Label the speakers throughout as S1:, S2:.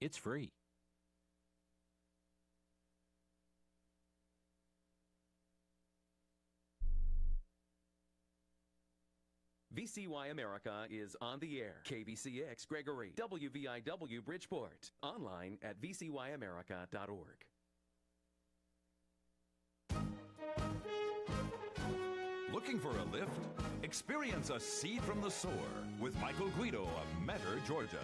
S1: It's free.
S2: VCY America is on the air. KVCX Gregory, WVIW Bridgeport. Online at vcyamerica.org.
S3: Looking for a lift? Experience a seed from the sower with Michael Guido of Mentor, Georgia.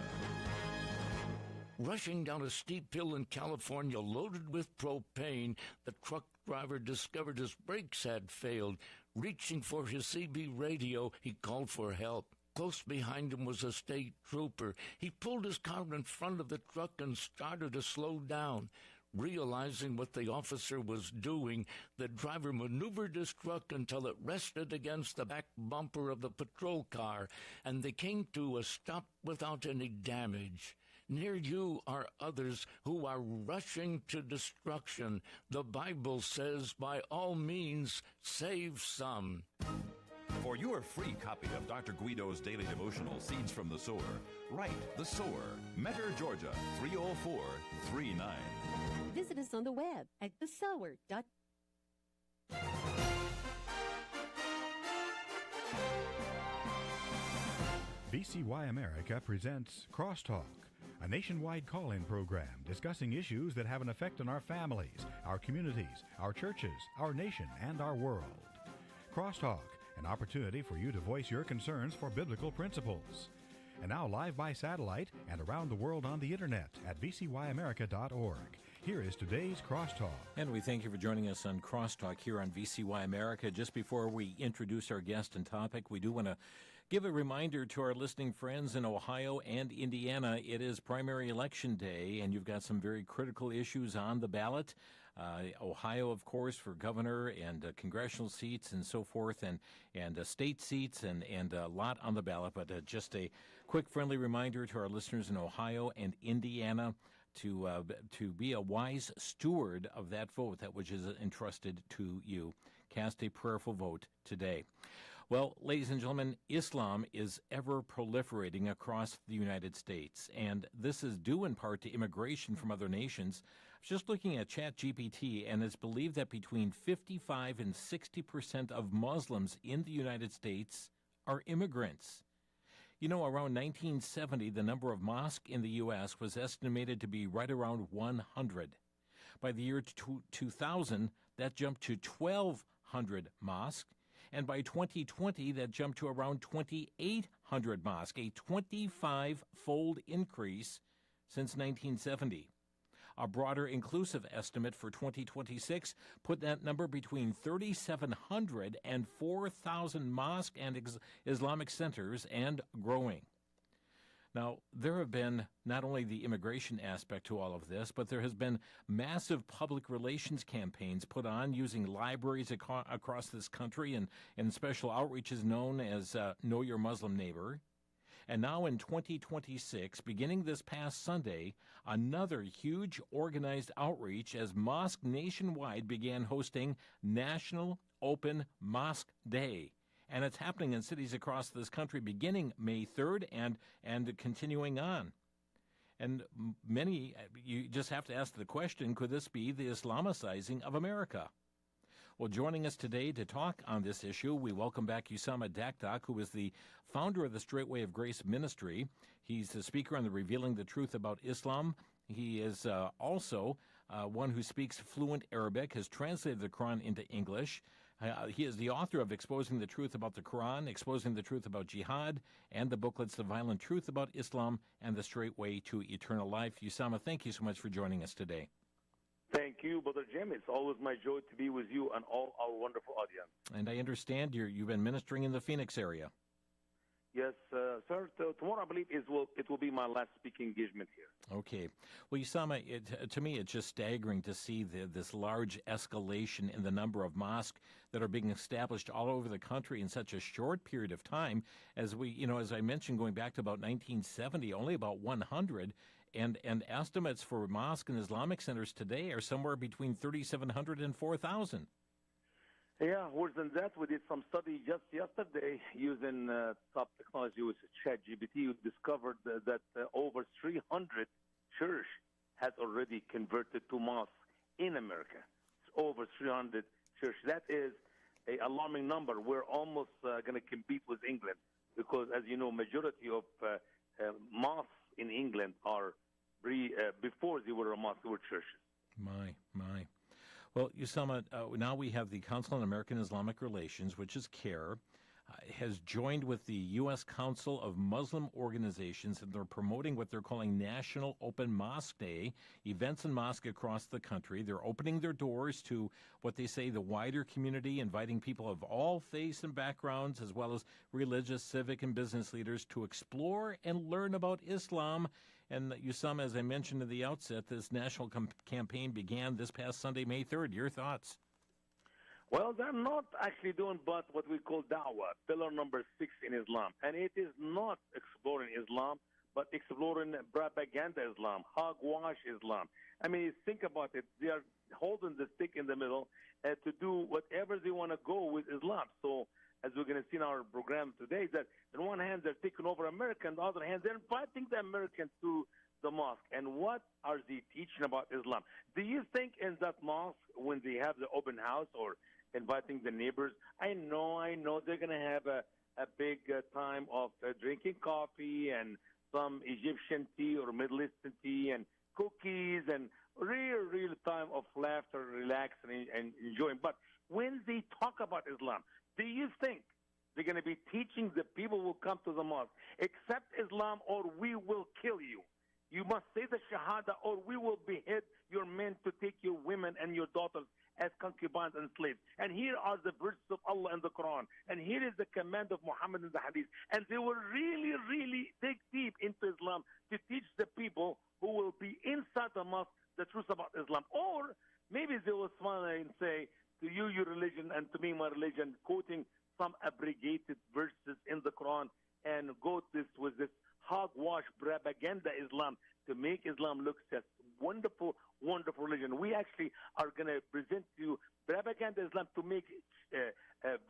S4: Rushing down a steep hill in California loaded with propane, the truck driver discovered his brakes had failed. Reaching for his CB radio, he called for help. Close behind him was a state trooper. He pulled his car in front of the truck and started to slow down. Realizing what the officer was doing, the driver maneuvered his truck until it rested against the back bumper of the patrol car, and they came to a stop without any damage. Near you are others who are rushing to destruction. The Bible says, by all means, save some.
S3: For your free copy of Dr. Guido's daily devotional, Seeds from the Sower, write The Sower, Mentor, Georgia, 30439.
S5: Visit us on the web at thesower.com.
S6: VCY America presents Crosstalk, a nationwide call-in program discussing issues that have an effect on our families, our communities, our churches, our nation, and our world. Crosstalk, an opportunity for you to voice your concerns for biblical principles. And now live by satellite and around the world on the internet at vcyamerica.org. Here is today's Crosstalk.
S1: And we thank you for joining us on Crosstalk here on VCY America. Just before we introduce our guest and topic, we do want to give a reminder to our listening friends in Ohio and Indiana. It is primary election day, and you've got some very critical issues on the ballot. Ohio, of course, for governor and congressional seats and so forth, and state seats and a lot on the ballot. But just a quick friendly reminder to our listeners in Ohio and Indiana to be a wise steward of that vote, that which is entrusted to you. Cast a prayerful vote today. Well, ladies and gentlemen, Islam is ever proliferating across the United States, and this is due in part to immigration from other nations. I was just looking at ChatGPT, and it's believed that between 55 and 60% of Muslims in the United States are immigrants. You know, around 1970, the number of mosques in the U.S. was estimated to be right around 100. By the year 2000, that jumped to 1,200 mosques. And by 2020, that jumped to around 2,800 mosques, a 25-fold increase since 1970. A broader inclusive estimate for 2026 put that number between 3,700 and 4,000 mosques and Islamic centers, and growing. Now, there have been not only the immigration aspect to all of this, but there has been massive public relations campaigns put on using libraries across this country and special outreaches known as Know Your Muslim Neighbor. And now in 2026, beginning this past Sunday, another huge organized outreach as mosques nationwide began hosting National Open Mosque Day. And it's happening in cities across this country beginning May 3rd and continuing on. And many, you just have to ask the question, could this be the Islamicizing of America? Well, joining us today to talk on this issue, we welcome back Usama Dakdak, who is the founder of the Straight Way of Grace Ministry. He's the speaker on the Revealing the Truth About Islam. He is also one who speaks fluent Arabic, has translated the Quran into English. He is the author of Exposing the Truth About the Quran, Exposing the Truth About Jihad, and the booklets The Violent Truth About Islam and The Straight Way to Eternal Life. Usama, thank you so much for joining us today.
S7: Thank you, Brother Jim. It's always my joy to be with you and all our wonderful audience.
S1: And I understand you've been ministering in the Phoenix area.
S7: Yes, sir. Tomorrow, I believe, it will be my last speaking engagement here.
S1: Okay. Well, Usama, to me, it's just staggering to see this large escalation in the number of mosques that are being established all over the country in such a short period of time. As I mentioned, going back to about 1970, only about 100, and estimates for mosque and Islamic centers today are somewhere between 3,700 and 4,000.
S7: Yeah, worse than that, we did some study just yesterday using top technology with ChatGPT. We discovered that over 300 church has already converted to mosques in America. It's over 300 churches. That is an alarming number. We're almost going to compete with England because, as you know, majority of mosques in England are before they were a mosque, they were churches.
S1: My. Well, Usama, now we have the Council on American Islamic Relations, which is CARE, has joined with the U.S. Council of Muslim Organizations, and they're promoting what they're calling National Open Mosque Day, events in mosques across the country. They're opening their doors to what they say the wider community, inviting people of all faiths and backgrounds, as well as religious, civic, and business leaders to explore and learn about Islam. And Usama, as I mentioned at the outset, this national campaign began this past Sunday, May 3rd. Your thoughts?
S7: Well, they're not actually doing but what we call da'wah, pillar number 6 in Islam. And it is not exploring Islam, but exploring propaganda Islam, hogwash Islam. I mean, think about it. They are holding the stick in the middle to do whatever they want to go with Islam. So, as we're going to see in our program today, that on one hand, they're taking over America, on the other hand, they're inviting the Americans to the mosque. And what are they teaching about Islam? Do you think in that mosque, when they have the open house or inviting the neighbors, I know they're going to have a big time of drinking coffee and some Egyptian tea or Middle Eastern tea and cookies and real time of laughter, relaxing and enjoying. But when they talk about Islam, do you think they're going to be teaching the people who come to the mosque, accept Islam or we will kill you? You must say the Shahada or we will behead your men to take your women and your daughters as concubines and slaves. And here are the verses of Allah in the Quran. And here is the command of Muhammad in the Hadith. And they will really dig deep into Islam to teach the people who will be inside the mosque the truth about Islam. Or maybe they will smile and say, to you, your religion, and to me, my religion, quoting some abrogated verses in the Quran and go with this hogwash propaganda Islam to make Islam look just wonderful religion. We actually are going to present to you propaganda Islam to make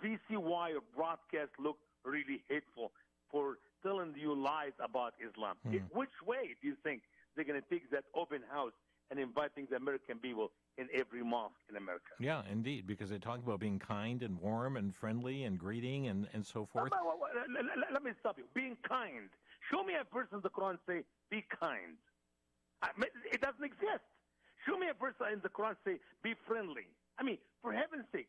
S7: VCY or broadcast look really hateful for telling you lies about Islam. Which way do you think they're going to take that open house and inviting the American people in every mosque in America?
S1: Yeah, indeed, because they talk about being kind and warm and friendly and greeting and so forth.
S7: Let me stop you. Being kind. Show me a verse in the Quran say, be kind. It doesn't exist. Show me a verse in the Quran say, be friendly. I mean, for heaven's sake,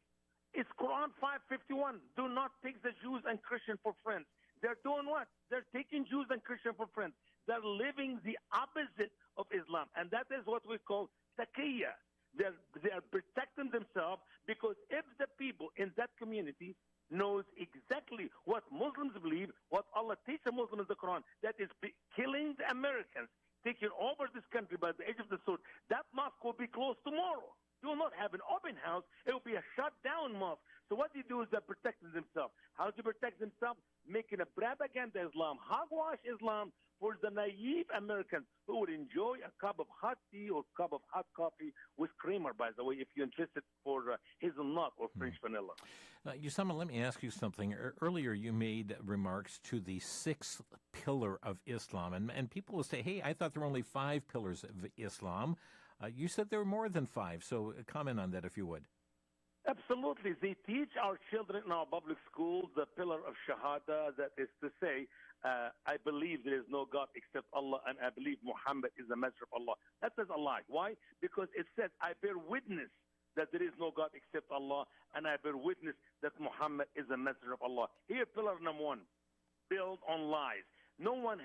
S7: it's Quran 5:51. Do not take the Jews and Christians for friends. They're doing what? They're taking Jews and Christians for friends. They're living the opposite of Islam, and that is what we call taqiyya. They are protecting themselves because if the people in that community knows exactly what Muslims believe, what Allah teaches Muslims in the Quran, that is killing the Americans, taking over this country by the edge of the sword, that mosque will be closed tomorrow. You will not have an open house. It will be a shut-down mosque. So what they do is they're protecting themselves. How do you protect themselves? Making a propaganda Islam, hogwash Islam for the naive Americans who would enjoy a cup of hot tea or cup of hot coffee with creamer, by the way, if you're interested for hazelnut or French vanilla.
S1: Usama, let me ask you something. Earlier you made remarks to the sixth pillar of Islam, and people will say, hey, I thought there were only 5 pillars of Islam. You said there were more than 5, so comment on that if you would.
S7: Absolutely. They teach our children in our public schools the pillar of Shahada, that is to say, I believe there is no God except Allah, and I believe Muhammad is the messenger of Allah. That is a lie. Why? Because it says, I bear witness that there is no God except Allah, and I bear witness that Muhammad is the messenger of Allah. Here, pillar number 1, build on lies. No one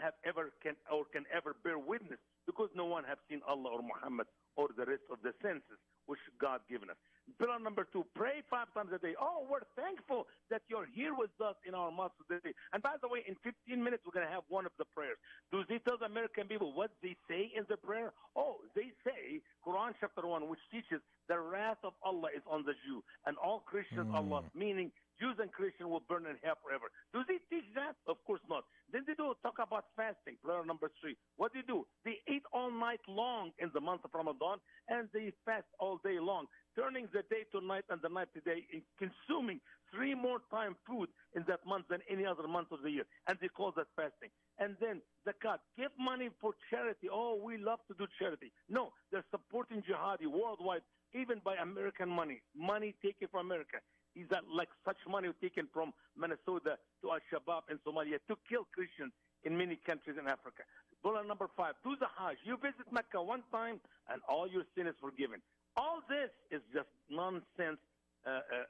S7: can ever bear witness because no one have seen Allah or Muhammad or the rest of the senses which God given us. Pillar number 2, pray 5 times a day. Oh, we're thankful that you're here with us in our mosque today. And by the way, in 15 minutes, we're going to have one of the prayers. Do they tell the American people what they say in the prayer? Oh, they say, Quran chapter 1, which teaches the wrath of Allah is on the Jew, and all Christians are lost, meaning Jews and Christians will burn in hell forever. Do they teach that? Of course not. Then they do talk about fasting, prayer number 3. What do? They eat all night long in the month of Ramadan, and they fast all day long, turning the day to night and the night to day, consuming 3 more times food in that month than any other month of the year. And they call that fasting. And then zakat, give money for charity. Oh, we love to do charity. No, they're supporting jihadi worldwide, even by American money taken from America. Is that like such money taken from Minnesota to Al-Shabaab in Somalia to kill Christians in many countries in Africa. Pillar number 5, do the Hajj. You visit Mecca one time and all your sin is forgiven. All this is just nonsense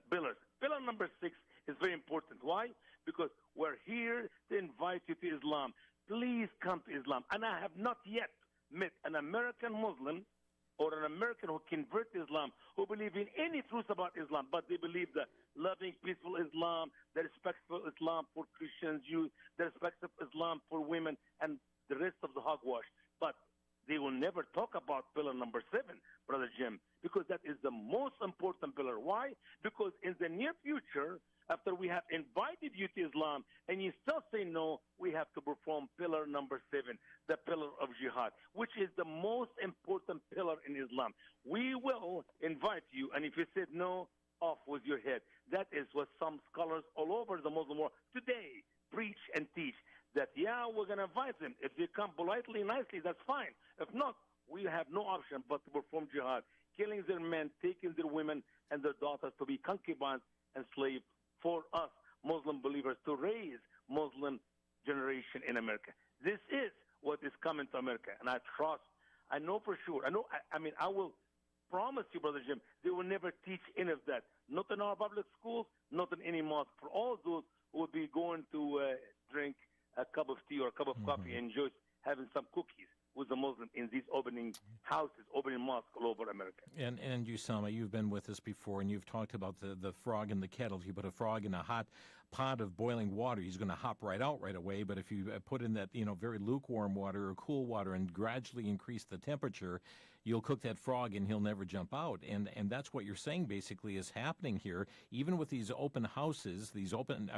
S7: pillars. Pillar number 6 is very important. Why? Because we're here to invite you to Islam. Please come to Islam. And I have not yet met an American Muslim or an American who convert to Islam, who believe in any truth about Islam, but they believe the loving, peaceful Islam, the respectful Islam for Christians, Jews, the respectful Islam for women, and the rest of the hogwash. But they will never talk about pillar number 7, Brother Jim, because that is the most important pillar. Why? Because in the near future, after we have invited you to Islam and you still say no, we have to perform pillar number 7, the pillar of jihad, which is the most important pillar in Islam. We will invite you, and if you said no, off with your head. That is what some scholars all over the Muslim world today preach and teach, that, yeah, we're going to invite them. If they come politely, nicely, that's fine. If not, we have no option but to perform jihad, killing their men, taking their women and their daughters to be concubines and slaves for us Muslim believers to raise Muslim generation in America. This is what is coming to America, and I know for sure. I will promise you, Brother Jim, they will never teach any of that. Not in our public schools, not in any mosque. For all those who will be going to drink a cup of tea or a cup of coffee and just having some cookies with the Muslim in these opening houses, opening mosques all over America.
S1: And Usama, you've been with us before, and you've talked about the frog in the kettle. If you put a frog in a hot pot of boiling water, he's going to hop right out right away. But if you put in that very lukewarm water or cool water and gradually increase the temperature, you'll cook that frog and he'll never jump out. And that's what you're saying basically is happening here, even with these open houses, these open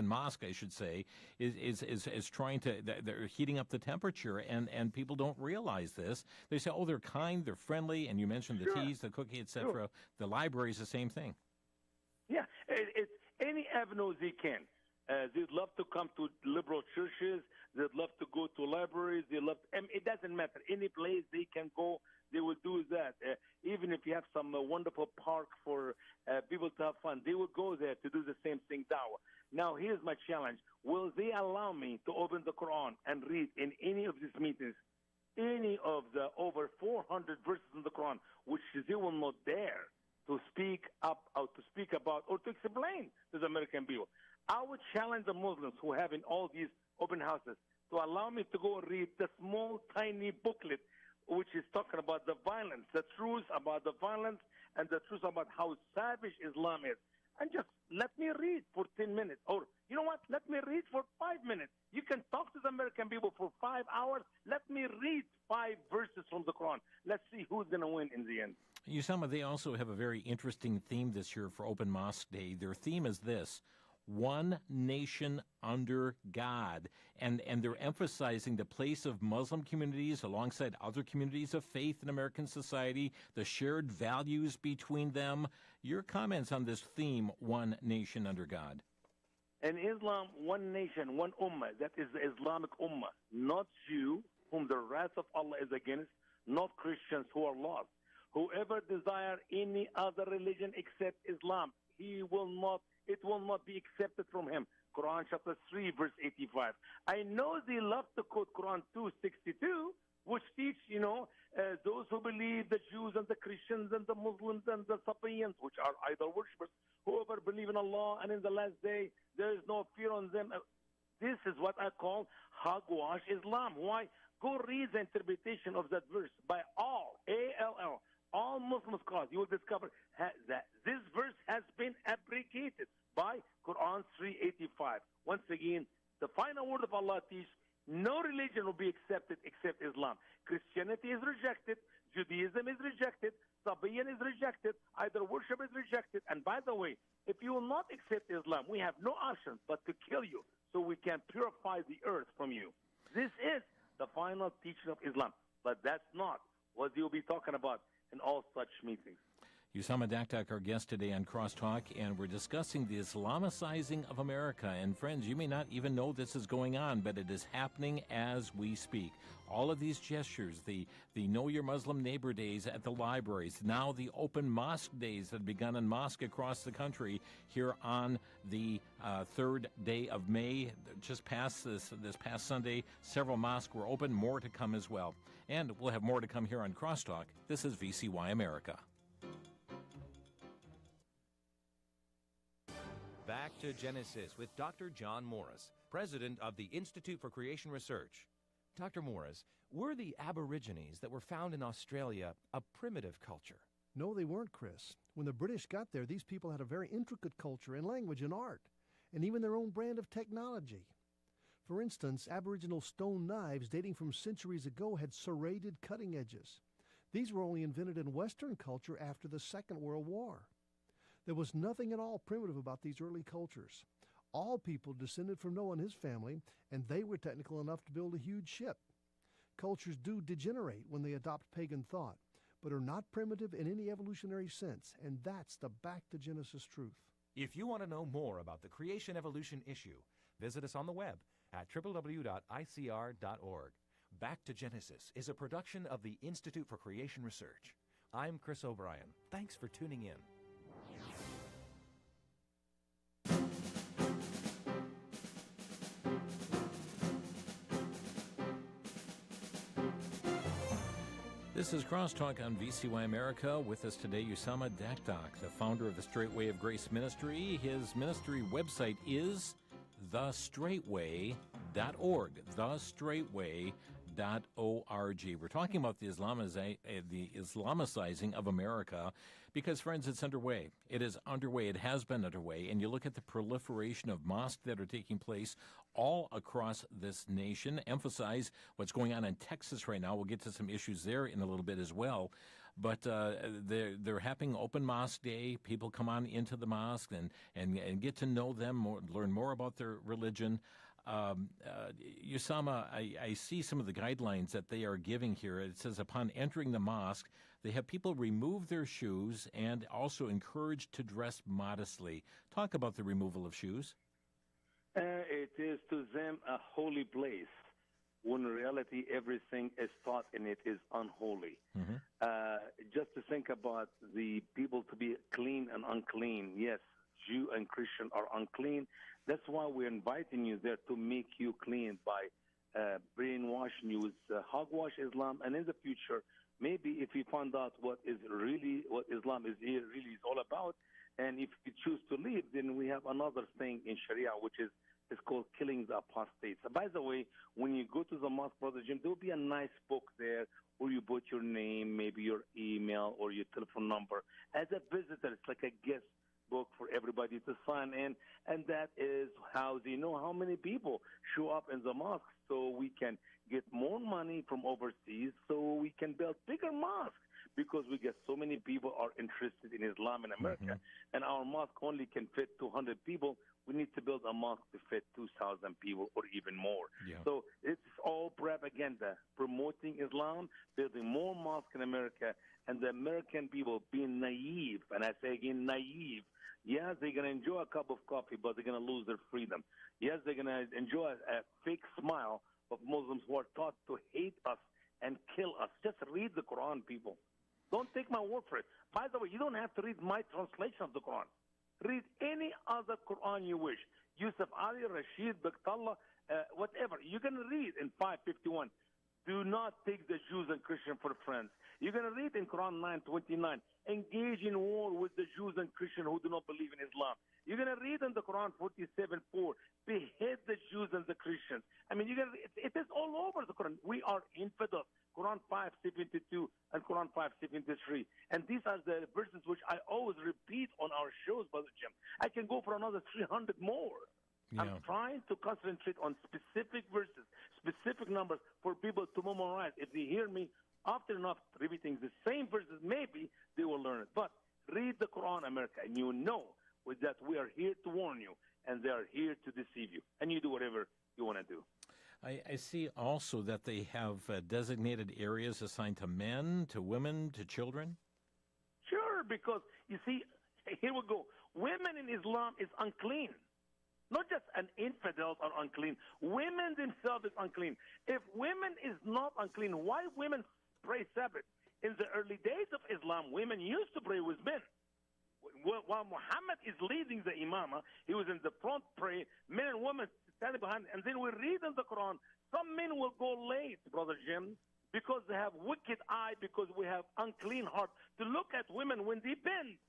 S1: mosque, I should say, is trying to, they're heating up the temperature, and people don't realize this. They say, oh, they're kind, they're friendly, and you mentioned the teas, the cookie, etc. Sure. The library is the same thing.
S7: Yeah, it's any avenue they can. They'd love to come to liberal churches. They'd love to go to libraries. It doesn't matter. Any place they can go, they will do that. Even if you have some wonderful park for people to have fun, they will go there to do the same thing, dawah. Now, here's my challenge. Will they allow me to open the Quran and read in any of these meetings any of the over 400 verses in the Quran, which they will not dare to speak up or to speak about or to explain to the American people? I would challenge the Muslims who have in all these open houses to allow me to go and read the small, tiny booklet which is talking about the violence, the truth about the violence, and the truth about how savage Islam is. And just let me read for 10 minutes. Or, you know what? Let me read for 5 minutes. You can talk to the American people for 5 hours. Let me read 5 verses from the Quran. Let's see who's going to win in the end.
S1: Usama, they also have a very interesting theme this year for Open Mosque Day. Their theme is this: one nation under God. And they're emphasizing the place of Muslim communities alongside other communities of faith in American society, the shared values between them. Your comments on this theme, one nation under God?
S7: In Islam, one nation, one ummah, that is the Islamic ummah, not Jew, whom the wrath of Allah is against, not Christians who are lost. Whoever desire any other religion except Islam, it will not be accepted from him. Quran chapter 3, verse 85. I know they love to quote Quran 2:62, which teach, those who believe, the Jews and the Christians and the Muslims and the Sabians, which are idol worshippers, whoever believe in Allah and in the last day, there is no fear on them. This is what I call hogwash Islam. Why? Go read the interpretation of that verse by all, A-L-L, all Muslim scholars. You will discover that this verse has been abrogated by Quran 3:85. Once again, the final word of Allah teaches no religion will be accepted except Islam. Christianity is rejected. Judaism is rejected. Sabian is rejected. Idol worship is rejected. And by the way, if you will not accept Islam, we have no option but to kill you so we can purify the earth from you. This is the final teaching of Islam. But that's not what you'll be talking about in all such meetings.
S1: Usama Daktak, our guest today on Crosstalk, and we're discussing the Islamicizing of America. And friends, you may not even know this is going on, but it is happening as we speak. All of these gestures, the Know Your Muslim Neighbor days at the libraries, now the open mosque days that have begun in mosque across the country here on the 3rd day of May. Just past this past Sunday, several mosques were open, more to come as well. And we'll have more to come here on Crosstalk. This is VCY America.
S8: Back to Genesis with Dr. John Morris, president of the Institute for Creation Research. Dr. Morris, were the Aborigines that were found in Australia a primitive culture?
S9: No, they weren't, Chris. When the British got there, these people had a very intricate culture and language and art, and even their own brand of technology. For instance, Aboriginal stone knives dating from centuries ago had serrated cutting edges. These were only invented in Western culture after the Second World War. There was nothing at all primitive about these early cultures. All people descended from Noah and his family, and they were technical enough to build a huge ship. Cultures do degenerate when they adopt pagan thought, but are not primitive in any evolutionary sense, and that's the back to Genesis truth.
S8: If you want to know more about the creation evolution issue, visit us on the web at www.icr.org. Back to Genesis is a production of the Institute for Creation Research. I'm Chris O'Brien. Thanks for tuning in.
S1: This is Crosstalk on VCY America. With us today, Usama Daktak, the founder of the Straight Way of Grace Ministry. His ministry website is thestraightway.org. Thestraightway.org. We're talking about the Islamicizing of America because, friends, it's underway. It is underway. It has been underway. And you look at the proliferation of mosques that are taking place all across this nation. Emphasize what's going on in Texas right now. We'll get to some issues there in a little bit as well. But they're having Open Mosque Day. People come on into the mosque and get to know them, learn more about their religion. Usama, I see some of the guidelines that they are giving here. It says upon entering the mosque, they have people remove their shoes and also encouraged to dress modestly. Talk about the removal of shoes.
S7: It is to them a holy place, when in reality everything is taught in it is unholy.
S1: Mm-hmm.
S7: Just to think about the people to be clean and unclean. Yes, Jew and Christian are unclean. That's why we're inviting you there to make you clean by brainwashing you with hogwash Islam. And in the future, maybe if we find out what Islam is really is all about, and if you choose to leave, then we have another thing in Sharia, which is called killing the apostates. By the way, when you go to the mosque, Brother Jim, there will be a nice book there where you put your name, maybe your email or your telephone number. As a visitor, it's like a guest book for everybody to sign in, and that is how they know how many people show up in the mosque, so we can get more money from overseas, so we can build bigger mosques, because we get so many people are interested in Islam in America, and our mosque only can fit 200 people. We need to build a mosque to fit 2,000 people or even more.
S1: Yeah.
S7: So it's all propaganda, promoting Islam, building more mosques in America, and the American people being naive, and I say again, naive. Yes, they're going to enjoy a cup of coffee, but they're going to lose their freedom. Yes, they're going to enjoy a fake smile of Muslims who are taught to hate us and kill us. Just read the Quran, people. Don't take my word for it. By the way, you don't have to read my translation of the Quran. Read any other Quran you wish. Yusuf Ali, Rashid, Baktullah, whatever. You're going to read in 551. Do not take the Jews and Christians for friends. You're going to read in Quran 9:29. Engage in war with the Jews and Christians who do not believe in Islam. You're going to read in the Quran 47:4. Behead the Jews and the Christians. I mean, it is all over the Quran. We are infidels. Quran 5:72 and Quran 5:73. And these are the verses which I always repeat on our shows, Brother Jim. I can go for another 300 more. Yeah. I'm trying to concentrate on specific verses, specific numbers for people to memorize. If they hear me often enough repeating the same verses, maybe they will learn it. But read the Quran, America, and you know that we are here to warn you, and they are here to deceive you. And you do whatever you want to do.
S1: I see also that they have designated areas assigned to men, to women, to children.
S7: Sure, because you see, here we go. Women in Islam is unclean. Not just an infidels are unclean. Women themselves is unclean. If women is not unclean, why women pray Sabbath? In the early days of Islam, women used to pray with men. While Muhammad is leading the imamah, he was in the front praying, men and women standing behind. And then we read in the Quran, some men will go late, Brother Jim, because they have wicked eye, because we have unclean heart, to look at women when they bend.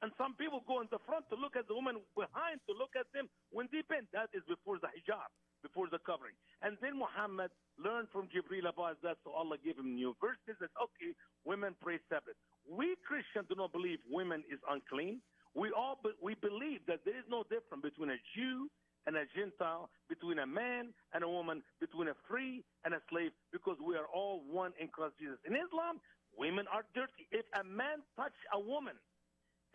S7: And some people go in the front to look at the woman behind, to look at them when they bend. That is before the hijab, before the covering. And then Muhammad learned from Jibreel about that, so Allah gave him new verses that, okay, women pray Sabbath. We Christians do not believe women is unclean. We believe that there is no difference between a Jew and a Gentile, between a man and a woman, between a free and a slave, because we are all one in Christ Jesus. In Islam, women are dirty. If a man touch a woman,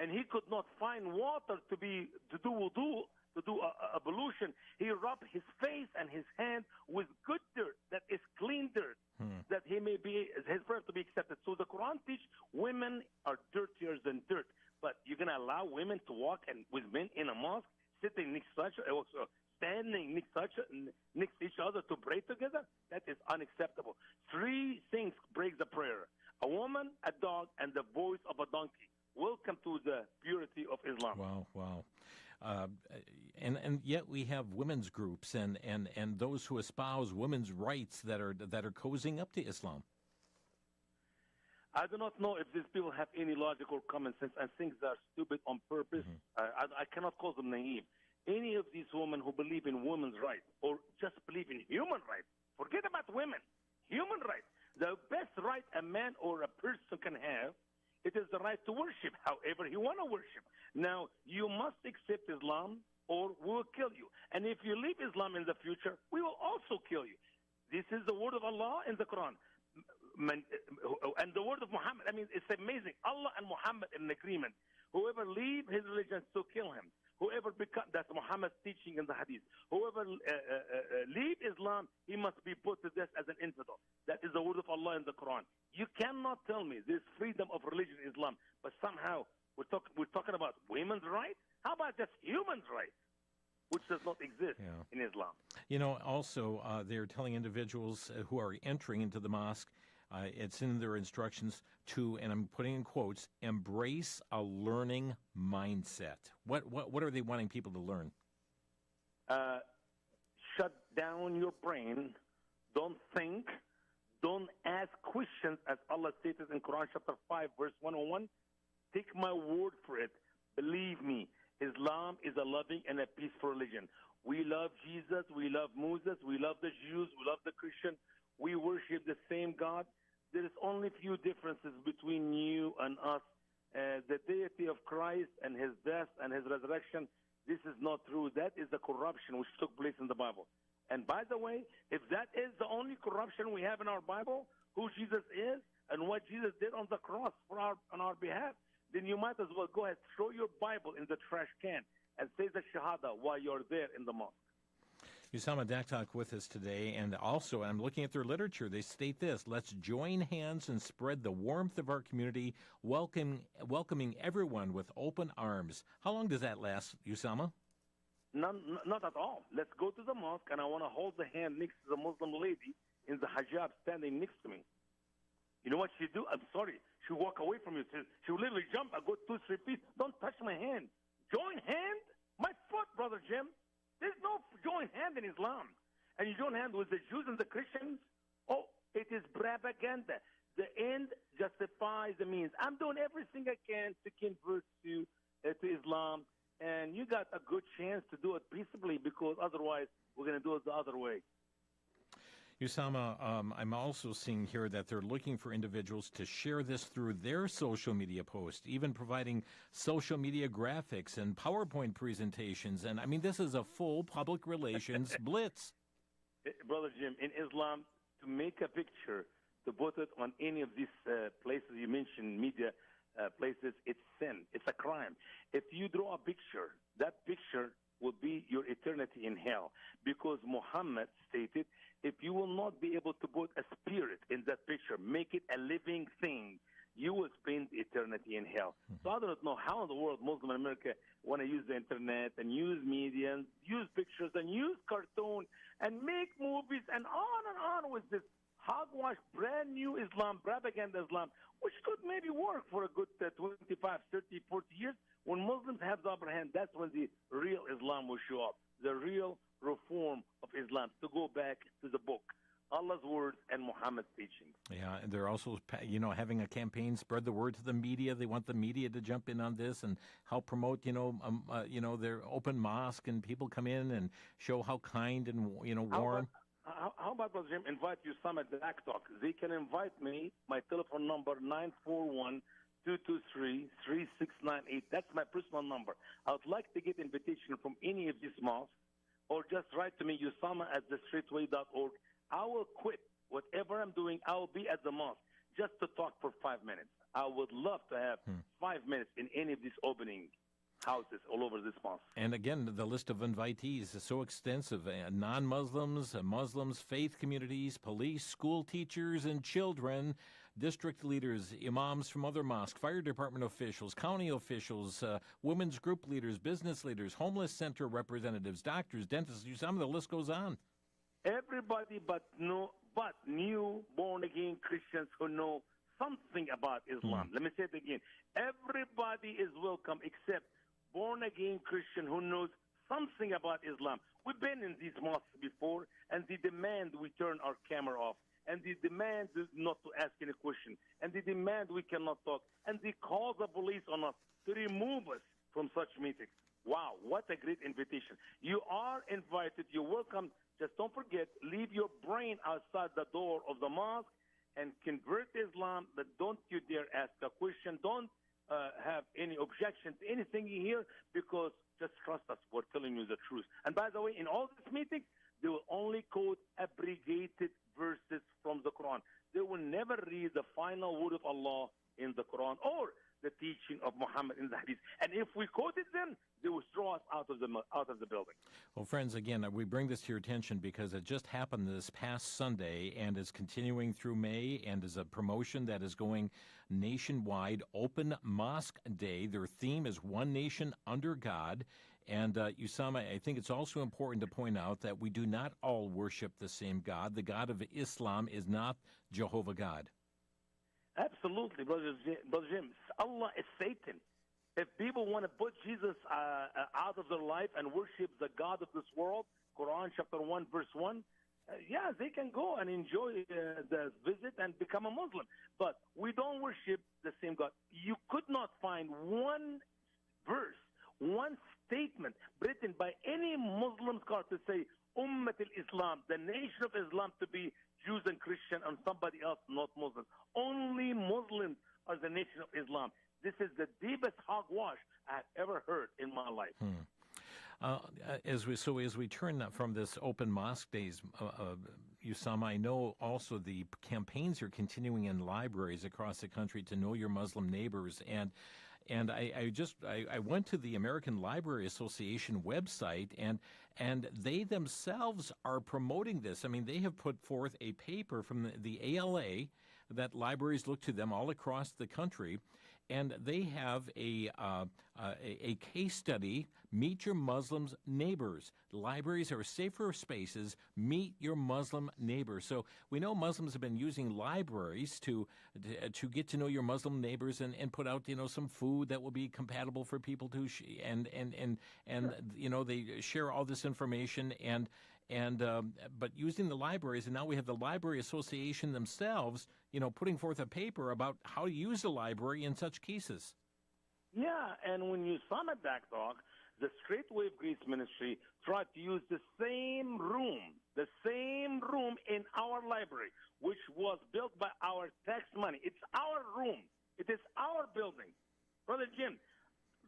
S7: and he could not find water to do wudu, to do ablution, he rubbed his face and his hand with good dirt, that is clean dirt, that he may be his prayer to be accepted. So the Quran teaches women are dirtier than dirt. But you're going to allow women to walk with men in a mosque, sitting next to each other, standing next to each other to pray together? That is unacceptable. Three things break the prayer: a woman, a dog, and the voice of a donkey. Welcome to the purity of Islam.
S1: Wow. And yet we have women's groups and those who espouse women's rights that are cozying up to Islam.
S7: I do not know if these people have any logical common sense and think they're stupid on purpose. I cannot call them naive. Any of these women who believe in women's rights or just believe in human rights, forget about women, human rights. The best right a man or a person can have, it is the right to worship however he want to worship. Now, you must accept Islam or we will kill you. And if you leave Islam in the future, we will also kill you. This is the word of Allah in the Quran. And the word of Muhammad. I mean, it's amazing. Allah and Muhammad in agreement. Whoever leave his religion, so kill him. Whoever that's Muhammad's teaching in the hadith. Whoever leave Islam, he must be put to death as an infidel. That is the word of Allah in the Quran. You cannot tell me there's freedom of religion in Islam, but somehow we're talking about women's rights? How about just human rights, which does not exist in Islam?
S1: You know, also, they're telling individuals who are entering into the mosque, it's in their instructions to, and I'm putting in quotes, embrace a learning mindset. What are they wanting people to learn?
S7: Shut down your brain. Don't think. Don't ask questions, as Allah stated in Quran chapter 5, verse 101. Take my word for it. Believe me, Islam is a loving and a peaceful religion. We love Jesus. We love Moses. We love the Jews. We love the Christian. We worship the same God. There is only few differences between you and us. The deity of Christ and his death and his resurrection, this is not true. That is the corruption which took place in the Bible. And by the way, if that is the only corruption we have in our Bible, who Jesus is and what Jesus did on the cross on our behalf, then you might as well go ahead, throw your Bible in the trash can and say the Shahada while you're there in the mosque.
S1: Usama Daktak with us today, and also I'm looking at their literature. They state this: let's join hands and spread the warmth of our community, welcoming everyone with open arms. How long does that last, Usama?
S7: Not at all. Let's go to the mosque, and I want to hold the hand next to the Muslim lady in the hijab standing next to me. You know what she do? I'm sorry. She walk away from you. She will literally jump. I go 2-3 feet. Don't touch my hand. Join hand? My foot, Brother Jim. There's no join hand in Islam. And you join hand with the Jews and the Christians? Oh, it is propaganda. The end justifies the means. I'm doing everything I can to convert you to Islam. And you got a good chance to do it peaceably, because otherwise we're going to do it the other way.
S1: Usama, I'm also seeing here that they're looking for individuals to share this through their social media posts, even providing social media graphics and PowerPoint presentations. And, I mean, this is a full public relations blitz.
S7: Brother Jim, in Islam, to make a picture, to put it on any of these places you mentioned, media places, it's sin. It's a crime. If you draw a picture, that picture will be your eternity in hell. Because Muhammad stated, if you will not be able to put a spirit in that picture, make it a living thing, you will spend eternity in hell. So I don't know how in the world Muslim in America want to use the internet and use media and use pictures and use cartoon and make movies and on with this hogwash, brand new Islam, propaganda Islam, which could maybe work for a good 25, 30, 40 years. When Muslims have the upper hand, that's when the real Islam will show up, the real reform of Islam, to go back to the book, Allah's words and Muhammad's teachings.
S1: Yeah, and they're also, having a campaign, spread the word to the media. They want the media to jump in on this and help promote, their open mosque, and people come in and show how kind and, warm.
S7: How about, Brother Jim, invite you some at the Act Talk? They can invite me, my telephone number, 941-223-3698. That's my personal number. I would like to get invitation from any of these mosques, or just write to me, Usama@thestraightway.org. I will quit whatever I'm doing. I will be at the mosque just to talk for 5 minutes. I would love to have 5 minutes in any of these opening houses all over this mosque.
S1: And again, the list of invitees is so extensive. Non-Muslims, Muslims, faith communities, police, school teachers and children, district leaders, imams from other mosques, fire department officials, county officials, women's group leaders, business leaders, homeless center representatives, doctors, dentists. Some of the list goes on.
S7: Everybody but new born-again Christians who know something about Islam. Let me say it again. Everybody is welcome except born-again Christian who knows something about Islam. We've been in these mosques before, and they demand we turn our camera off, and they demand not to ask any question, and they demand we cannot talk, and they call the police on us to remove us from such meetings. Wow, what a great invitation. You are invited. You're welcome. Just don't forget, leave your brain outside the door of the mosque and convert to Islam, but don't you dare ask a question. Don't have any objection to anything you hear, because just trust us, we're telling you the truth. And by the way, in all these meetings, they will only quote abrogated verses from the Quran. They will never read the final word of Allah in the Quran or the teaching of Muhammad in the Hadith. And if we quoted them, they will throw us out of the building.
S1: Well, friends, again, we bring this to your attention because it just happened this past Sunday and is continuing through May, and is a promotion that is going nationwide. Open Mosque Day. Their theme is One Nation Under God. And Usama, I think it's also important to point out that we do not all worship the same God. The God of Islam is not Jehovah God.
S7: Absolutely, Brother Jim. Allah is Satan. If people want to put Jesus out of their life and worship the God of this world, Quran chapter 1, verse 1, they can go and enjoy the visit and become a Muslim. But we don't worship the same God. You could not find one verse, one statement written by any Muslim scholar to say Ummat al-Islam, the nation of Islam, to be Jews and Christian and somebody else, not Muslims. Only Muslims are the nation of Islam. This is the deepest hogwash I've ever heard in my life.
S1: As we turn from this open mosque days, Usama, I know also the campaigns are continuing in libraries across the country to know your Muslim neighbors. And I went to the American Library Association website, and they themselves are promoting this. I mean, they have put forth a paper from the ALA that libraries look to them all across the country, and they have a case study, Meet Your Muslim Neighbors. Libraries are safer spaces. Meet your Muslim neighbors. So we know Muslims have been using libraries to get to know your Muslim neighbors and put out, some food that will be compatible for people to they share all this information but using the libraries, and now we have the Library Association themselves, putting forth a paper about how to use the library in such cases.
S7: Yeah, and when you saw at Back Talk, the Straight Wave Grace Ministry tried to use the same room in our library, which was built by our tax money. It's our room. It is our building. Brother Jim,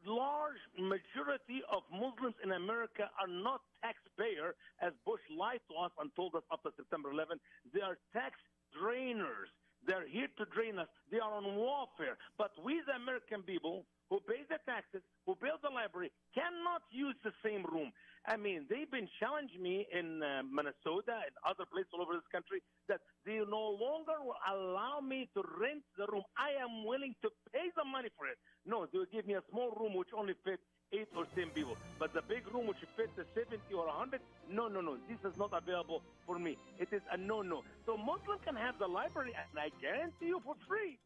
S7: large majority of Muslims in America are not taxpayer, as Bush lied to us and told us after September 11. They are tax drainers. They're here to drain us. They are on warfare. But we, the American people, who pay the taxes, who build the library, cannot use the same room. I mean, they've been challenging me in Minnesota and other places all over this country that they no longer will allow me to rent the room. I am willing to pay the money for it. No, they will give me a small room which only fits 8 or 10 people. But the big room which fits 70 or 100, no. This is not available for me. It is a no. So Muslim can have the library, and I guarantee you for free.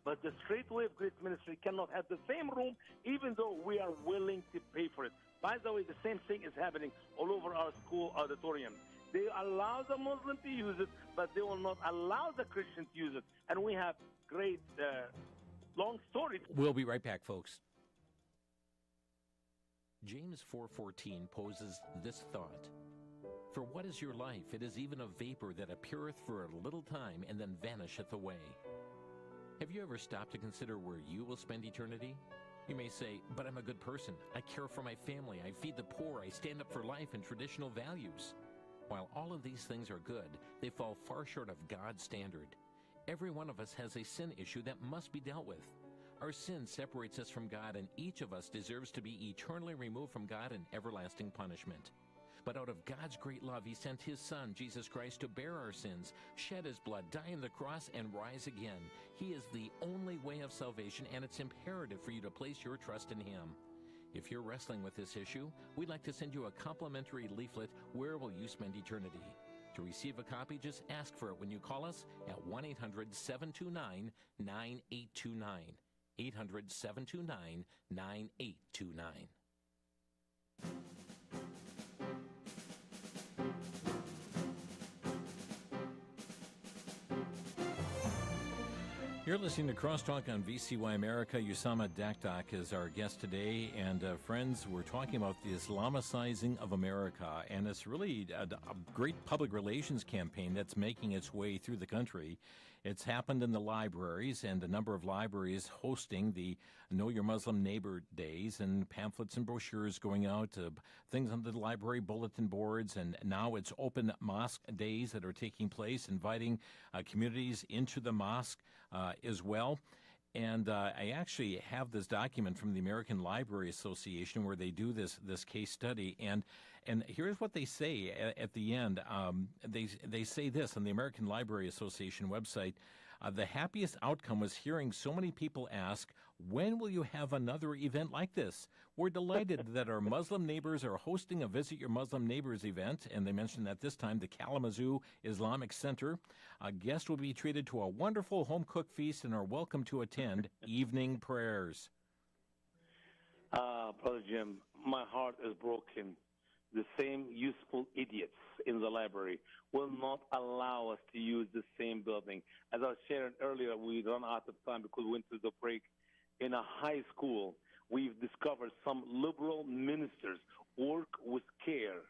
S7: But the Straight Way of Grace Ministry cannot have the same room, even though we are willing to pay for it. By the way, the same thing is happening all over our school auditorium. They allow the Muslim to use it, but they will not allow the Christian to use it. And we have great long stories.
S1: We'll be right back, folks. James 4:14 poses this thought. For what is your life? It is even a vapor that appeareth for a little time and then vanisheth away. Have you ever stopped to consider where you will spend eternity? You may say, but I'm a good person. I care for my family. I feed the poor. I stand up for life and traditional values. While all of these things are good, they fall far short of God's standard. Every one of us has a sin issue that must be dealt with. Our sin separates us from God, and each of us deserves to be eternally removed from God in everlasting punishment. But out of God's great love, He sent His Son, Jesus Christ, to bear our sins, shed His blood, die on the cross, and rise again. He is the only way of salvation, and it's imperative for you to place your trust in Him. If you're wrestling with this issue, we'd like to send you a complimentary leaflet, Where Will You Spend Eternity? To receive a copy, just ask for it when you call us at 1-800-729-9829. 800-729-9829. You're listening to Crosstalk on VCY America. Usama Dakdak is our guest today. And friends, we're talking about the Islamicizing of America. And it's really a great public relations campaign that's making its way through the country. It's happened in the libraries, and a number of libraries hosting the Know Your Muslim Neighbor Days, and pamphlets and brochures going out, things on the library bulletin boards, and now it's open mosque days that are taking place, inviting communities into the mosque as well. And I actually have this document from the American Library Association where they do this case study, and here's what they say at the end. They say this on the American Library Association website. The happiest outcome was hearing so many people ask, when will you have another event like this? We're delighted that our Muslim neighbors are hosting a Visit Your Muslim Neighbors event, and they mentioned that this time the Kalamazoo Islamic Center. Guests will be treated to a wonderful home-cooked feast and are welcome to attend evening prayers.
S7: Brother Jim, my heart is broken. The same useful idiots in the library will not allow us to use the same building. As I was sharing earlier, we run out of time because we went through the break. In a high school, we've discovered some liberal ministers work with care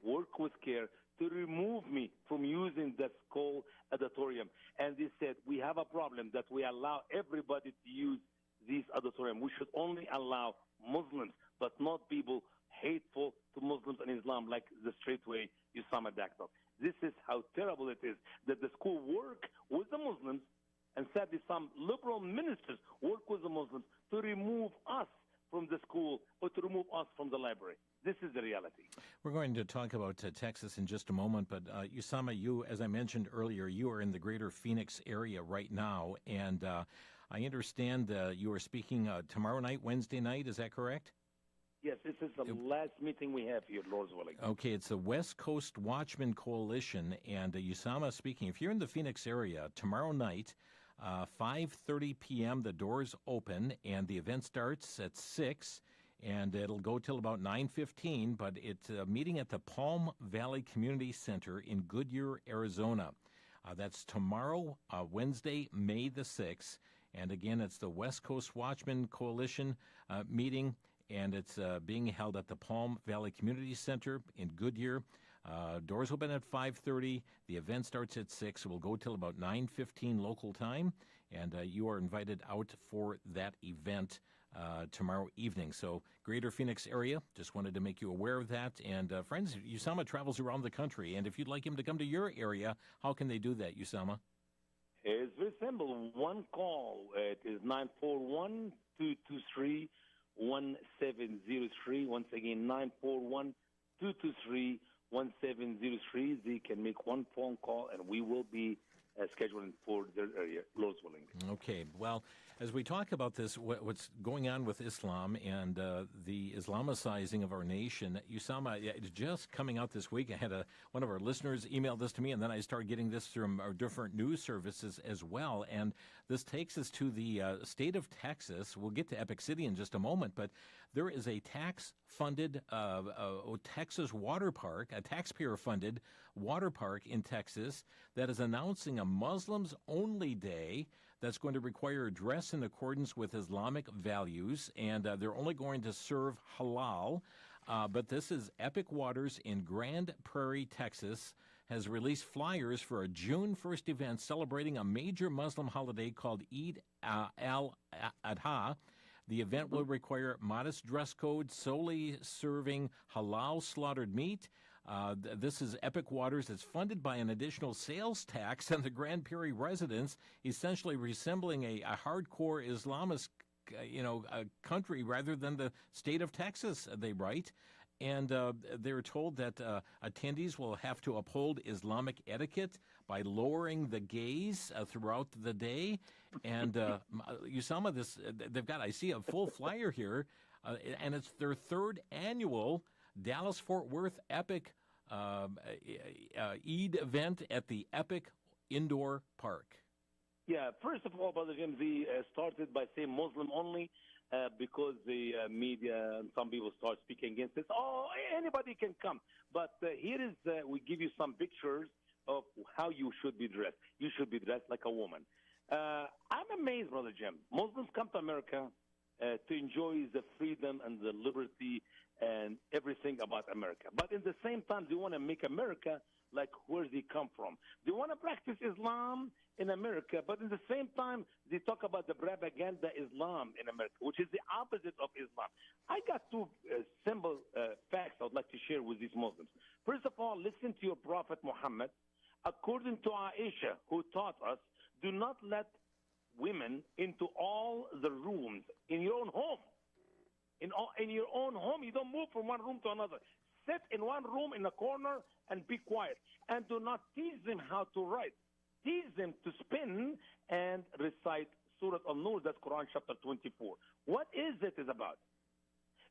S7: to remove me from using that school auditorium. And they said, we have a problem that we allow everybody to use this auditorium. We should only allow Muslims, but not people hateful to Muslims and Islam like the Straight Way, Usama Dakdak. This is how terrible it is that the school work with the Muslims, and sadly some liberal ministers work with the Muslims to remove us from the school or to remove us from the library. This is the reality. We're going to talk about Texas in just a moment, but Usama, you, as I mentioned earlier, you are in the greater Phoenix area right now, and I understand you are speaking tomorrow night, Wednesday night, is that correct? Yes, this is the last meeting we have here, Lord's willing. Okay, it's the West Coast Watchman Coalition, and Usama speaking. If you're in the Phoenix area, tomorrow night, 5:30 p.m., the doors open, and the event starts at 6, and it'll go till about 9:15, but it's a meeting at the Palm Valley Community Center in Goodyear, Arizona. That's tomorrow, Wednesday, May the 6th, and again, it's the West Coast Watchman Coalition meeting, and it's being held at the Palm Valley Community Center in Goodyear. Doors open at 5:30. The event starts at 6. It will go till about 9:15 local time, and you are invited out for that event tomorrow evening. So, Greater Phoenix area, just wanted to make you aware of that. And friends, Usama travels around the country, and if you'd like him to come to your area, how can they do that, Usama? It's very simple. One call. It is 941-223-1703. Once again, 941-223-1703. They can make one phone call, and we will be scheduling for their area, Lord's willing.
S1: Okay. Well, as we talk about this, what's going on with Islam and the Islamicizing of our nation, Usama, it's just coming out this week. I had one of our listeners email this to me, and then I started getting this from our different news services as well. And this takes us to the state of Texas. We'll get to Epic City in just a moment, but there is a tax-funded Texas water park, a taxpayer-funded water park in Texas that is announcing a Muslims-only day that's going to require a dress in accordance with Islamic values, and they're only going to serve halal. But this is Epic Waters in Grand Prairie, Texas, has released flyers for a June 1st event celebrating a major Muslim holiday called Eid al-Adha. The event will require modest dress code, solely serving halal slaughtered meat. This is Epic Waters. It's funded by an additional sales tax on the Grand Prairie residents, essentially resembling a hardcore Islamist, country rather than the state of Texas, they write. And they're told that attendees will have to uphold Islamic etiquette by lowering the gaze throughout the day. And Usama, I see a full flyer here, and it's their third annual Dallas-Fort Worth Epic Eid event at the Epic Indoor Park.
S7: Yeah, first of all, Brother Jim, they started by saying Muslim only because the media and some people start speaking against it. Oh, anybody can come. But here is, we give you some pictures of how you should be dressed. You should be dressed like a woman. I'm amazed, Brother Jim. Muslims come to America to enjoy the freedom and the liberty and everything about America. But in the same time, they want to make America like where they come from. They want to practice Islam in America, but in the same time, they talk about the propaganda Islam in America, which is the opposite of Islam. I got two simple facts I would like to share with these Muslims. First of all, listen to your Prophet Muhammad. According to Aisha, who taught us, do not let women into all the rooms in your own home. In your own home, you don't move from one room to another. Sit in one room in a corner and be quiet. And do not teach them how to write. Teach them to spin and recite Surah Al-Nur, that's Quran chapter 24. What is it about?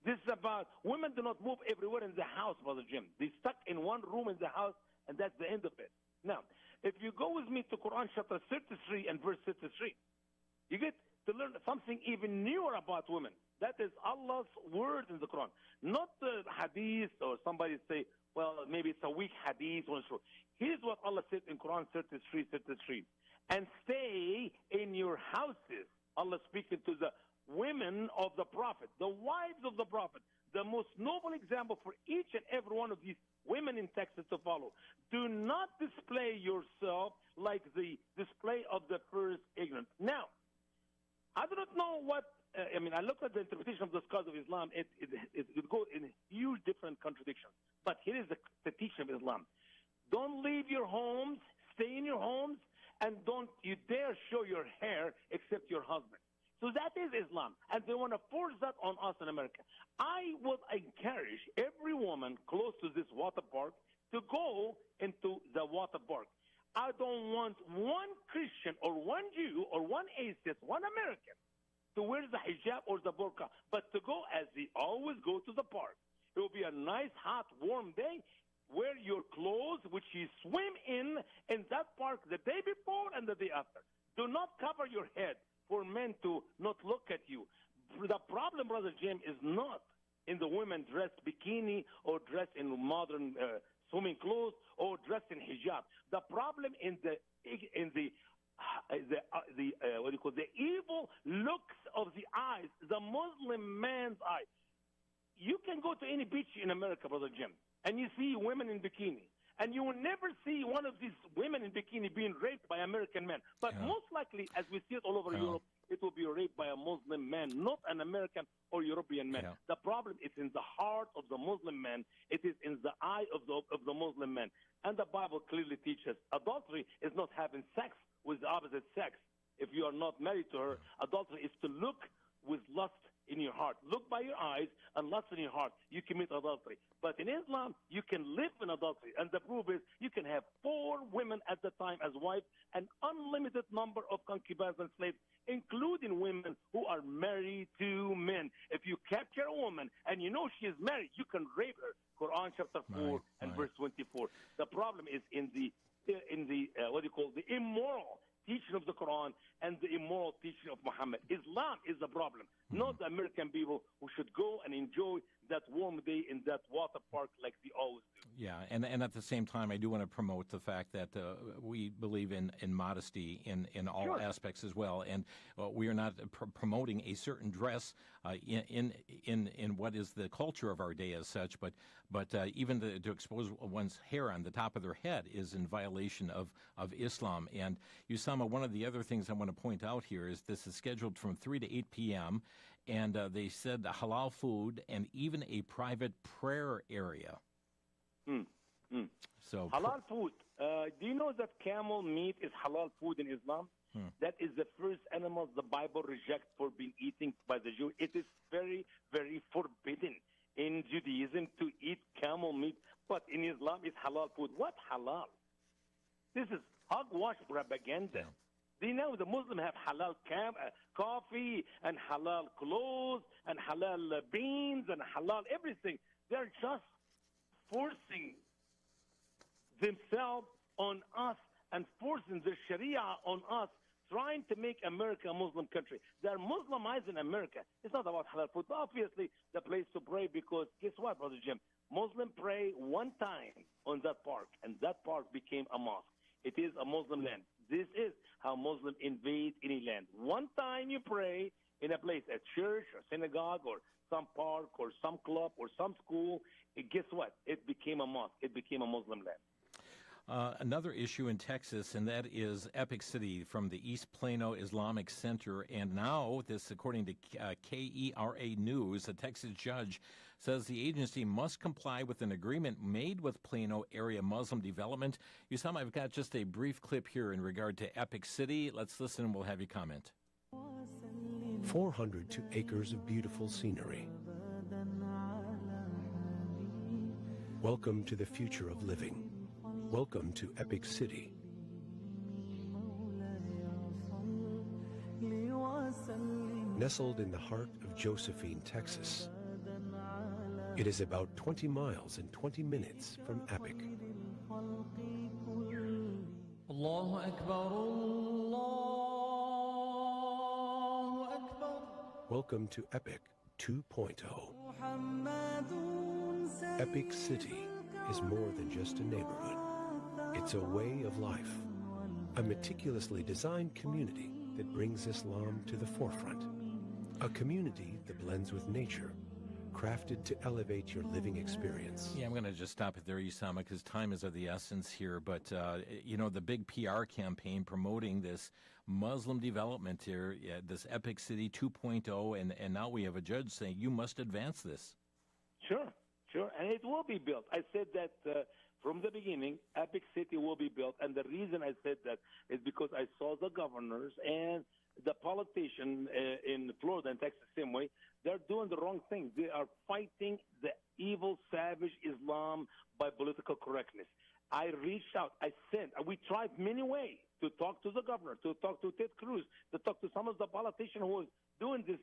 S7: This is about women do not move everywhere in the house, Brother Jim. They stuck in one room in the house, and that's the end of it. Now, if you go with me to Quran chapter 33 and verse 33, you get to learn something even newer about women. That is Allah's word in the Quran. Not the hadith or somebody say, well, maybe it's a weak hadith. Here's what Allah said in Quran 33. And stay in your houses. Allah speaking to the women of the Prophet, the wives of the Prophet, the most noble example for each and every one of these women in Texas to follow. Do not display yourself like the display of the first ignorant. Now, I do not know what, I looked at the interpretation of the scholars of Islam. It would go in huge different contradictions. But here is the teaching of Islam. Don't leave your homes, stay in your homes, and don't you dare show your hair except your husband. So that is Islam, and they want to force that on us in America. I would encourage every woman close to this water park to go into the water park. I don't want one Christian or one Jew or one atheist, one American to wear the hijab or the burqa, but to go as they always go to the park. It will be a nice, hot, warm day. Wear your clothes, which you swim in that park the day before and the day after. Do not cover your head for men to not look at you. The problem, Brother Jim, is not in the women dressed bikini or dressed in modern swimming clothes or dressed in hijab. The problem in the evil looks of the eyes, the Muslim man's eye. You can go to any beach in America, Brother Jim, and you see women in bikini. And you will never see one of these women in bikini being raped by American men. But most likely, as we see it all over Europe, it will be raped by a Muslim man, not an American or European man. The problem is in the heart of the Muslim man. It is in the eye of the Muslim man. And the Bible clearly teaches adultery is not having sex with the opposite sex. If you are not married to her, adultery is to look with lust in your heart. Look by your eyes and lust in your heart. You commit adultery. But in Islam, you can live in adultery. And the proof is you can have 4 women at the time as wives, an unlimited number of concubines and slaves, including women who are married to men. If you capture a woman and you know she is married, you can rape her. Quran chapter 4 and verse 24. The problem is in the the immoral teaching of the Quran and the immoral teaching of Muhammad. Islam is the problem, not the American people who should go and enjoy that warm day in that water park like they always do.
S1: Yeah, and at the same time, I do want to promote the fact that we believe in modesty in all aspects as well, and we are not promoting a certain dress in what is the culture of our day as such, but even to expose one's hair on the top of their head is in violation of Islam. And Usama, one of the other things I want to point out here is this is scheduled from 3 to 8 p.m., and they said halal food and even a private prayer area. So
S7: halal food. Do you know that camel meat is halal food in Islam? That is the first animal the Bible rejects for being eaten by the Jews. It is very, very forbidden in Judaism to eat camel meat, but in Islam it's halal food. What halal? This is hogwash propaganda. Do you know the Muslims have halal coffee and halal clothes and halal beans and halal everything? They're just forcing themselves on us and forcing the Sharia on us, trying to make America a Muslim country. They're Muslimizing America. It's not about halal food. But obviously, the place to pray, because guess what, Brother Jim? Muslims pray one time on that park, and that park became a mosque. It is a Muslim land. This is how Muslims invade any land. One time you pray in a place, a church or synagogue or some park or some club or some school, and guess what? It became a mosque. It became a Muslim land.
S1: Another issue in Texas, and that is Epic City from the East Plano Islamic Center. And now, this, according to KERA News, a Texas judge says the agency must comply with an agreement made with Plano Area Muslim Development. Usama, I've got just a brief clip here in regard to Epic City. Let's listen and we'll have you comment.
S10: 402 acres of beautiful scenery. Welcome to the future of living. Welcome to Epic City. Nestled in the heart of Josephine, Texas, it is about 20 miles and 20 minutes from Epic.
S11: Allahu Akbar, Allahu Akbar.
S10: Welcome to Epic 2.0. Epic City is more than just a neighborhood. It's a way of life, a meticulously designed community that brings Islam to the forefront, a community that blends with nature, crafted to elevate your living experience.
S1: Yeah, I'm going to just stop it there, Usama, because time is of the essence here. But, the big PR campaign promoting this Muslim development here, this Epic City 2.0, and now we have a judge saying you must advance this.
S7: Sure, and it will be built. I said that from the beginning, Epic City will be built, and the reason I said that is because I saw the governors and the politicians in Florida and Texas, same way, they're doing the wrong thing. They are fighting the evil, savage Islam by political correctness. I reached out. We tried many ways to talk to the governor, to talk to Ted Cruz, to talk to some of the politicians who was doing this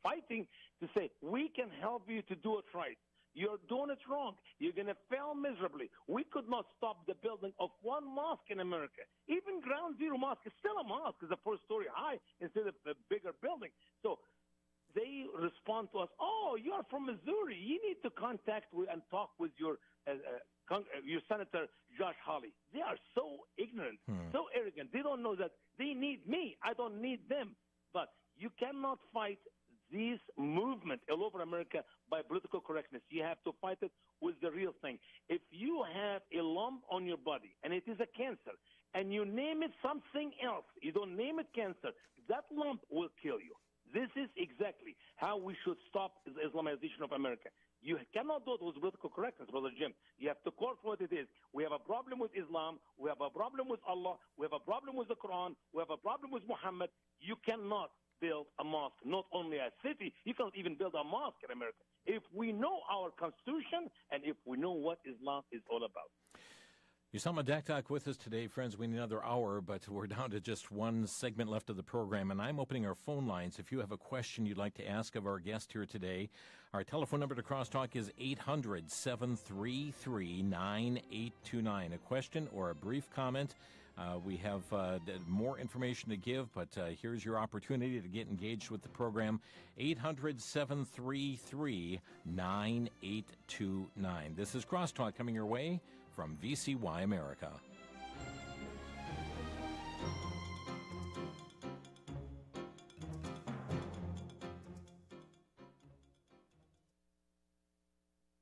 S7: fighting, to say, we can help you to do it right. You're doing it wrong. You're going to fail miserably. We could not stop the building of one mosque in America. Even Ground Zero Mosque is still a mosque. It's a 4-story high instead of a bigger building. So they respond to us, oh, you are from Missouri. You need to contact and talk with your Senator Josh Hawley. They are so ignorant, so arrogant. They don't know that they need me. I don't need them. But you cannot fight this movement all over America by political correctness. You have to fight it with the real thing. If you have a lump on your body and it is a cancer and you name it something else, you don't name it cancer, that lump will kill you. This is exactly how we should stop the Islamization of America. You cannot do it with political correctness, Brother Jim. You have to call for what it is. We have a problem with Islam. We have a problem with Allah. We have a problem with the Quran. We have a problem with Muhammad. You cannot build a mosque, not only a city. You can't even build a mosque in America. If we know our Constitution and if we know what Islam is all about.
S1: Usama Daktak with us today, friends. We need another hour, but we're down to just one segment left of the program, and I'm opening our phone lines. If you have a question you'd like to ask of our guest here today, our telephone number to Crosstalk is 800-733-9829. A question or a brief comment. We have more information to give, but here's your opportunity to get engaged with the program. 800-733-9829. This is Crosstalk coming your way from VCY America.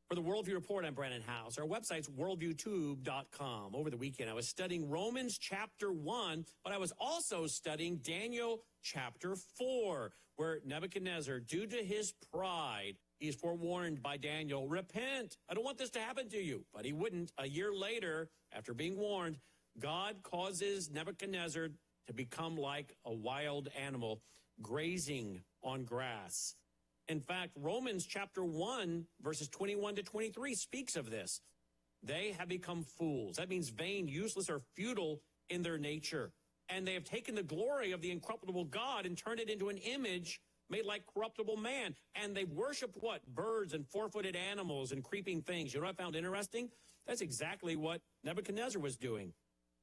S12: For the Worldview Report, I'm Brandon House. Our website's worldviewtube.com. Over the weekend, I was studying Romans chapter 1, but I was also studying Daniel chapter 4, where Nebuchadnezzar, due to his pride, he is forewarned by Daniel, repent, I don't want this to happen to you. But he wouldn't. A year later, after being warned, God causes Nebuchadnezzar to become like a wild animal, grazing on grass. In fact, Romans chapter 1, verses 21 to 23 speaks of this. They have become fools. That means vain, useless, or futile in their nature. And they have taken the glory of the incorruptible God and turned it into an image made like corruptible man. And they worshiped what? Birds and four-footed animals and creeping things. You know what I found interesting? That's exactly what Nebuchadnezzar was doing.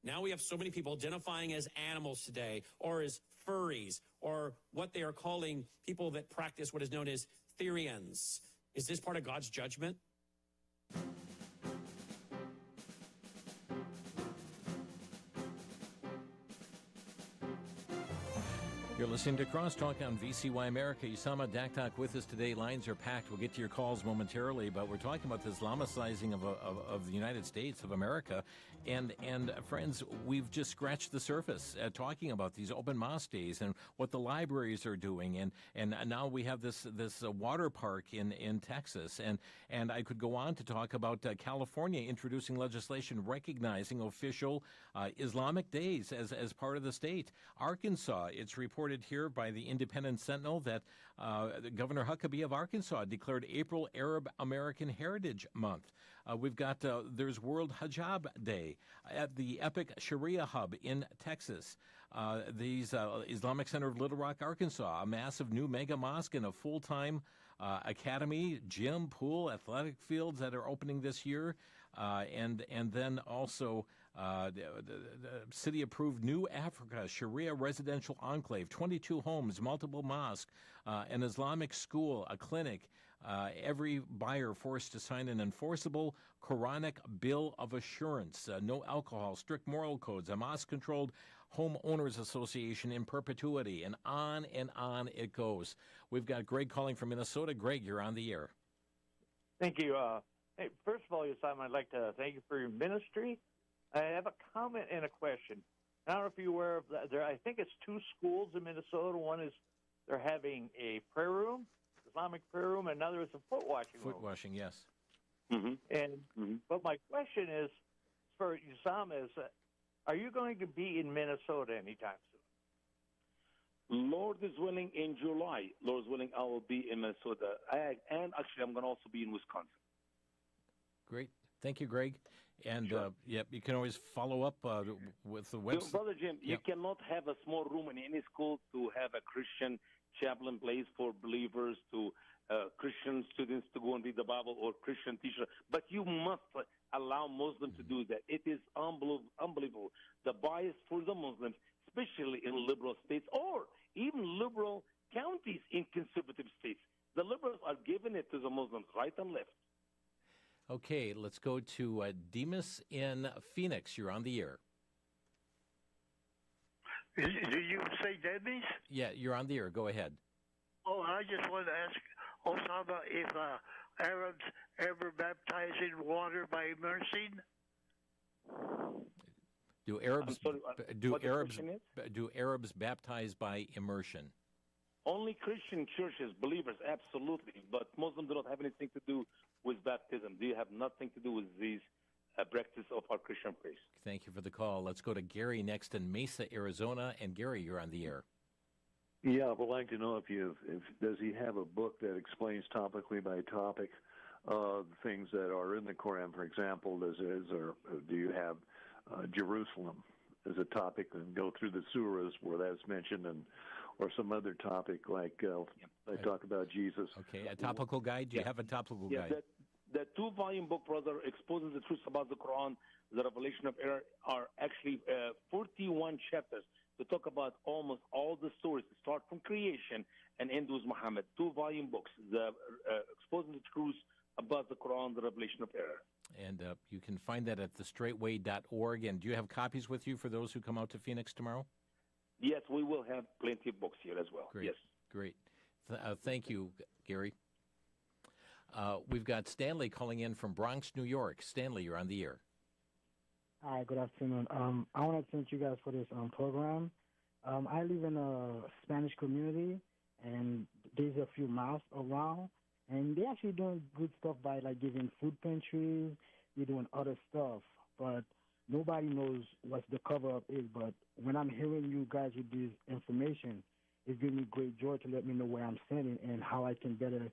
S12: Now we have so many people identifying as animals today, or as furries, or what they are calling people that practice what is known as Therians. Is this part of God's judgment?
S1: You're listening to Crosstalk on VCY America. Usama Daktak with us today. Lines are packed. We'll get to your calls momentarily, but we're talking about the Islamicizing of the United States of America. And friends, we've just scratched the surface talking about these open mosque days and what the libraries are doing. And now we have this water park in Texas. And I could go on to talk about California introducing legislation recognizing official Islamic days as part of the state. Arkansas, it's reported here by the Independent Sentinel that Governor Huckabee of Arkansas declared April Arab American Heritage Month. We've got, there's World Hijab Day at the Epic Sharia Hub in Texas. These Islamic Center of Little Rock, Arkansas, a massive new mega mosque and a full-time academy, gym, pool, athletic fields that are opening this year. And then also the city-approved New Africa Sharia residential enclave, 22 homes, multiple mosques, an Islamic school, a clinic, every buyer forced to sign an enforceable Quranic bill of assurance, no alcohol, strict moral codes, a mosque-controlled homeowners association in perpetuity, and on it goes. We've got Greg calling from Minnesota. Greg, you're on the air.
S13: Thank you. Hey, first of all, Usama, I'd like to thank you for your ministry. I have a comment and a question. I don't know if you're aware of that. I think it's 2 schools in Minnesota. One is they're having a prayer room, Islamic prayer room, and another is a foot washing room.
S1: Foot washing, yes.
S13: But my question is for Usama is, are you going to be in Minnesota anytime soon?
S7: Lord is willing, in July, Lord is willing, I will be in Minnesota. And actually, I'm going to also be in Wisconsin.
S1: Great. Thank you, Greg. And,
S7: Sure.
S1: You can always follow up with the website.
S7: Brother Jim, you cannot have a small room in any school to have a Christian chaplain place for believers, to Christian students to go and read the Bible, or Christian teacher. But you must allow Muslims to do that. It is unbelievable. The bias for the Muslims, especially in liberal states or even liberal counties in conservative states. The liberals are giving it to the Muslims right and left.
S1: Okay, let's go to Demas in Phoenix. You're on the air.
S14: Do you say Demis?
S1: Yeah, you're on the air. Go ahead.
S14: Oh, I just wanted to ask Osama if Arabs ever baptize in water by immersing?
S1: Do Arabs
S7: Sorry,
S1: do Arabs baptize by immersion?
S7: Only Christian churches, believers, absolutely. But Muslims do not have anything to do with baptism. They have nothing to do with these practice of our Christian faith.
S1: Thank you for the call. Let's go to Gary next in Mesa, Arizona. And Gary, you're on the air.
S15: Yeah, I would like to know if does he have a book that explains topically by topic things that are in the Quran? For example, do you have Jerusalem as a topic and go through the surahs where that's mentioned, or some other topic like they talk about Jesus?
S1: Okay, a topical guide. Do you have a topical guide?
S7: The 2-volume book, brother, exposes the truth about the Quran, the revelation of error, are actually 41 chapters to talk about almost all the stories, start from creation and end with Muhammad. 2-volume books, the exposing the truth about the Quran, the revelation of error.
S1: And you can find that at thestraightway.org. And do you have copies with you for those who come out to Phoenix tomorrow?
S7: Yes, we will have plenty of books here as well.
S1: Great.
S7: Yes.
S1: Great. Thank you, Gary. We've got Stanley calling in from Bronx, New York. Stanley, you're on the air.
S16: Hi, good afternoon. I want to thank you guys for this program. I live in a Spanish community, and there's a few mosques around, and they're actually doing good stuff by like giving food pantries. They're doing other stuff, but nobody knows what the cover-up is. But when I'm hearing you guys with this information, it's giving me great joy to let me know where I'm standing and how I can better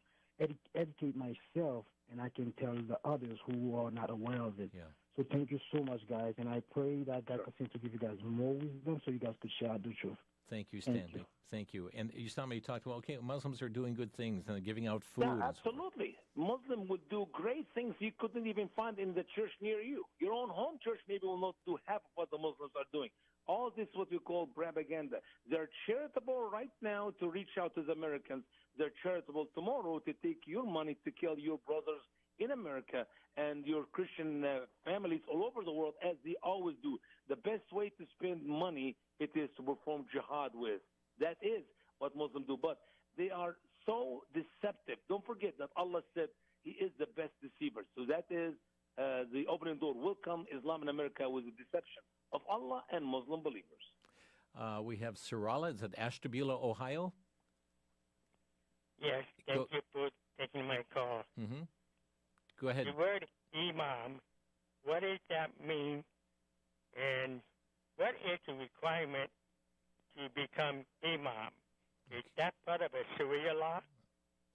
S16: educate myself, and I can tell the others who are not aware of it.
S1: Yeah.
S16: So thank you so much, guys, and I pray that God continues to give you guys more wisdom so you guys could share the truth.
S1: Thank you, Stanley. Thank you. And you saw me talk about, okay, Muslims are doing good things and giving out food.
S7: Yeah, absolutely. Muslim would do great things you couldn't even find in the church near you. Your own home church maybe will not do half of what the Muslims are doing. All this is what we call propaganda. They're charitable right now to reach out to the Americans. They're charitable tomorrow to take your money to kill your brothers in America and your Christian families all over the world, as they always do. The best way to spend money, it is to perform jihad with. That is what Muslims do. But they are so deceptive. Don't forget that Allah said He is the best deceiver. So that is the opening door. Welcome Islam in America with the deception of Allah and Muslim believers.
S1: We have Sarala. Is it Ashtabula, Ohio?
S17: Yes, thank you for taking my call.
S1: Mm-hmm. Go ahead.
S17: The word imam, what does that mean? And what is the requirement to become imam? Is that part of a Sharia law?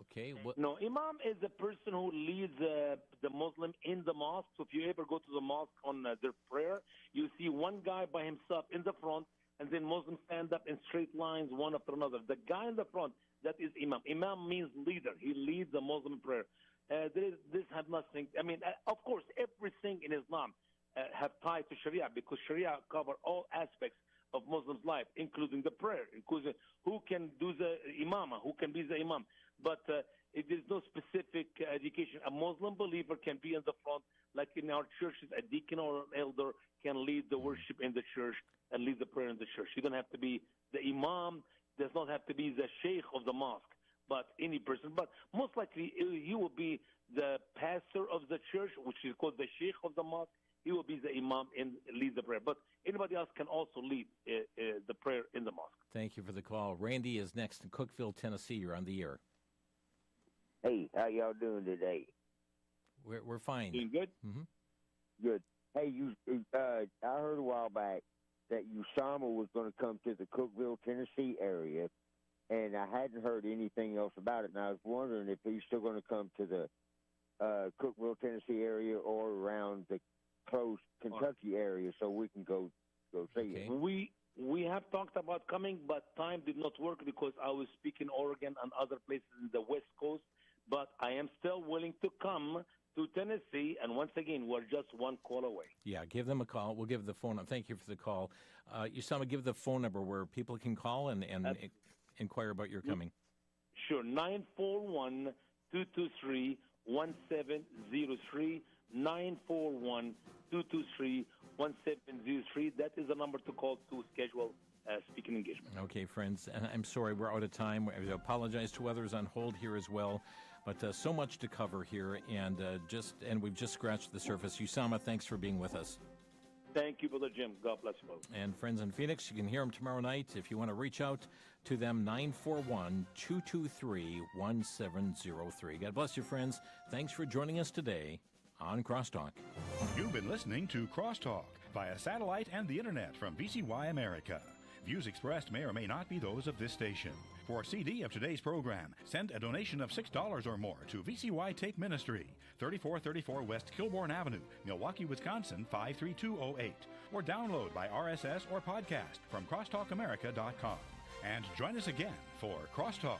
S1: Okay.
S7: No, imam is the person who leads the Muslim in the mosque. So if you ever go to the mosque on their prayer, you see one guy by himself in the front, and then Muslims stand up in straight lines, one after another. The guy in the front, that is imam. Imam means leader. He leads the Muslim prayer. This has nothing. I mean, of course, everything in Islam have tied to Sharia, because Sharia cover all aspects of Muslims' life, including the prayer, including who can do the imamah, who can be the imam. But if there's no specific education, a Muslim believer can be in the front, like in our churches, a deacon or an elder can lead the worship in the church and lead the prayer in the church. You don't have to be the imam, does not have to be the sheikh of the mosque, but any person. But most likely, he will be the pastor of the church, which is called the sheikh of the mosque. He will be the imam and lead the prayer. But anybody else can also lead the prayer in the mosque.
S1: Thank you for the call. Randy is next in Cookeville, Tennessee. You're on the air.
S18: Hey, how y'all doing today?
S1: We're fine.
S7: Doing good?
S1: Mm-hmm.
S18: Good. Hey, I heard a while back that Usama was going to come to the Cookeville, Tennessee area, and I hadn't heard anything else about it, and I was wondering if he's still going to come to the Cookeville, Tennessee area or around the close Kentucky area so we can go see him.
S7: We have talked about coming, but time did not work because I was speaking Oregon and other places in the West Coast. But I am still willing to come to Tennessee, and once again, we're just one call away.
S1: Yeah, give them a call. We'll give the phone number. Thank you for the call. Usama, give the phone number where people can call and inquire about your coming.
S7: Sure, 941-223-1703, 941-223-1703. That is the number to call to schedule speaking engagement.
S1: Okay, friends, and I'm sorry we're out of time. I apologize to others on hold here as well, but so much to cover here, and we've just scratched the surface. Usama, thanks for being with us.
S7: Thank you, Brother Jim. God bless you both.
S1: And friends in Phoenix, you can hear them tomorrow night. If you want to reach out to them, 941-223-1703. God bless you, friends. Thanks for joining us today on Crosstalk.
S6: You've been listening to Crosstalk via satellite and the internet from VCY America. Views expressed may or may not be those of this station. For a CD of today's program, send a donation of $6 or more to VCY Tape Ministry, 3434 West Kilbourne Avenue, Milwaukee, Wisconsin, 53208. Or download by RSS or podcast from crosstalkamerica.com. And join us again for Crosstalk.